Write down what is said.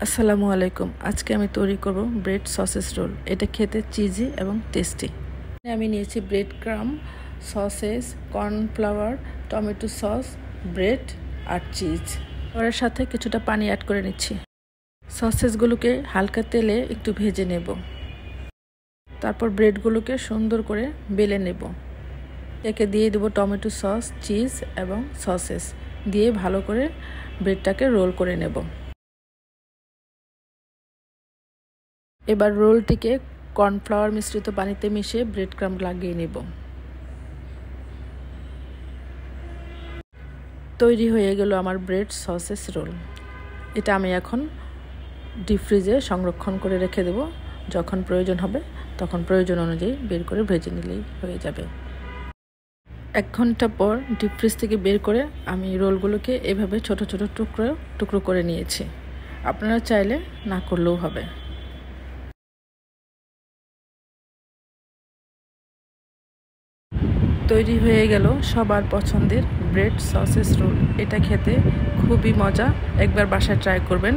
আসসালামু আলাইকুম। আজকে আমি তৈরি করব ব্রেড সসেস রোল। এটা খেতে চিজি এবং টেস্টি। আমি নিয়েছি bread crumb, sausage, cornflour, tomato sauce, bread আর চিজ। এর সাথে কিছুটা পানি অ্যাড করে নিচ্ছি। সসেসগুলোকে হালকা তেলে একটু ভেজে নেব। তারপর ব্রেডগুলোকে সুন্দর করে বেলে নেব। একে দিয়ে দেব টমেটো সস, চিজ এবং সসেস দিয়ে ভালো করে ব্রেডটাকে রোল করে নেব। এবার রোলটিকে কর্নফ্লাওয়ার মিশ্রিত পানিতে মিশিয়ে ব্রেড ক্রাম্ব লাগিয়ে নেব। তৈরি হয়ে গেল আমার ব্রেড সসেস রোল। এটা আমি এখন ডিপ ফ্রিজে সংরক্ষণ করে রেখে দেব। যখন প্রয়োজন হবে তখন প্রয়োজন অনুযায়ী বের করে ভেজে নিলেই হয়ে যাবে। 1 ঘন্টা পর ডিপ ফ্রিজ থেকে বের করে আমি রোলগুলোকে এভাবে ছোট ছোট টুকরো করে নিয়েছি। আপনারা চাইলে না করলেও হবে। তৈরি হয়ে গেল সবার পছন্দের ব্রেড সসেস রোল। এটা খেতে খুবই মজা। একবার বাসায় ট্রাই করবেন।